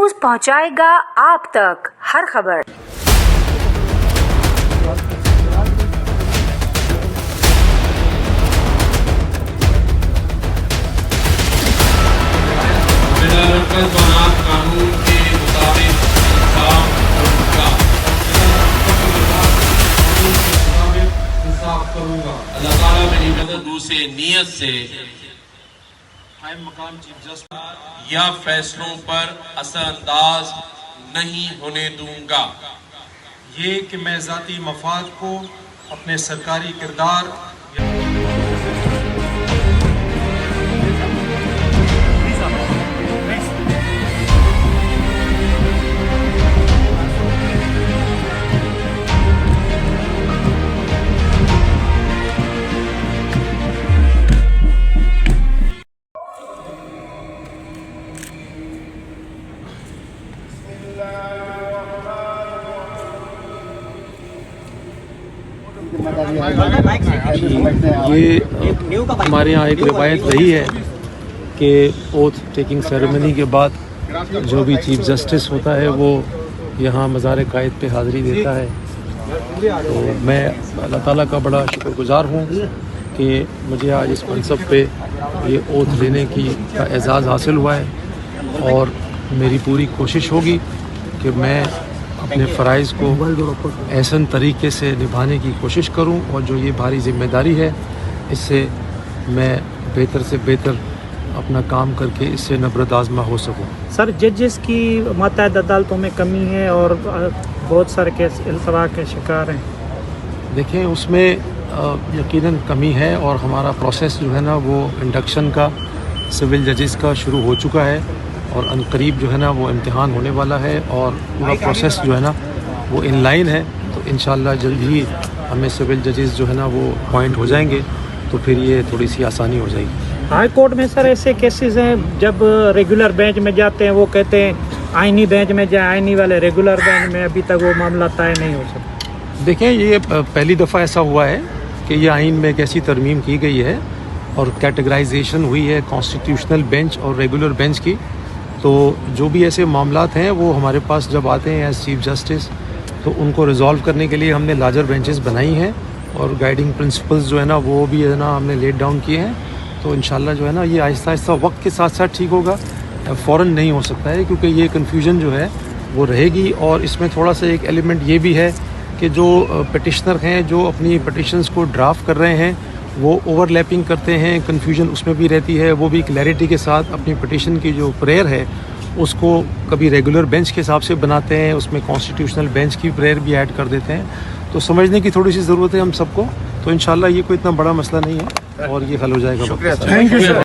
News पहुंचाएगा आप तक हर खबर। कानून के मुताबिक इंसाफ करूंगा। अल्लाह ताला मेरी मदद से नियत से मकाम चीफ जस्टिस या फैसलों पर असरअंदाज नहीं होने दूंगा। ये कि मैं ज़ाती मफाद को अपने सरकारी किरदार ये हमारे यहाँ एक रिवायत रही है कि ओथ टेकिंग सेरेमनी के बाद जो भी चीफ जस्टिस होता है वो यहाँ मज़ार कायद पे हाज़िरी देता है। तो मैं अल्लाह ताला का बड़ा शुक्रगुज़ार हूँ कि मुझे आज इस मनसब पे ये ओथ लेने का एज़ाज़ हासिल हुआ है और मेरी पूरी कोशिश होगी कि मैं अपने फ़राइज़ को ऐसन तरीके से निभाने की कोशिश करूं और जो ये भारी ज़िम्मेदारी है इससे मैं बेहतर से बेहतर अपना काम करके इससे नबरत आज़मा हो सकूं। सर, जजेस की मुतअद्दिद अदालतों में कमी है और बहुत सारे केस इल्तवा के शिकार हैं। देखें, उसमें यकीनन कमी है और हमारा प्रोसेस जो है ना वो इंडक्शन का सिविल जजेस का शुरू हो चुका है और अनकरीब जो है ना वो इम्तिहान होने वाला है और पूरा प्रोसेस जो है ना वो इन लाइन है। तो इंशाल्लाह जल्द ही हमें सिविल जजेस जो है ना वो अपॉइंट हो जाएंगे तो फिर ये थोड़ी सी आसानी हो जाएगी। हाई कोर्ट में सर ऐसे केसेस हैं जब रेगुलर बेंच में जाते हैं वो कहते हैं आइनी बेंच में जाए, आइनी वाले रेगुलर बेंच में, अभी तक वो मामला तय नहीं हो सकता। देखें, ये पहली दफ़ा ऐसा हुआ है कि ये आइन में एक ऐसी तरमीम की गई है और कैटेगराइजेशन हुई है कॉन्स्टिट्यूशनल बेंच और रेगुलर बेंच की। तो जो भी ऐसे मामलात हैं वो हमारे पास जब आते हैं एज चीफ जस्टिस तो उनको रिजॉल्व करने के लिए हमने लार्जर बेंचेस बनाई हैं और गाइडिंग प्रिंसिपल्स जो है ना वो भी है ना हमने लेट डाउन किए हैं। तो इंशाल्लाह जो है ना ये आहिस्ता आहिस्ता वक्त के साथ साथ ठीक होगा, फ़ौरन नहीं हो सकता है क्योंकि ये कन्फ्यूजन जो है वो रहेगी। और इसमें थोड़ा सा एक एलिमेंट ये भी है कि जो पिटिशनर हैं जो अपनी पिटिशन्स को ड्राफ्ट कर रहे हैं वो ओवरलैपिंग करते हैं, कन्फ्यूजन उसमें भी रहती है। वो भी क्लैरिटी के साथ अपनी पिटिशन की जो प्रेयर है उसको कभी रेगुलर बेंच के हिसाब से बनाते हैं, उसमें कॉन्स्टिट्यूशनल बेंच की प्रेयर भी ऐड कर देते हैं। तो समझने की थोड़ी सी ज़रूरत है हम सबको। तो इंशाल्लाह ये कोई इतना बड़ा मसला नहीं है और ये हल हो जाएगा। Thank you sir.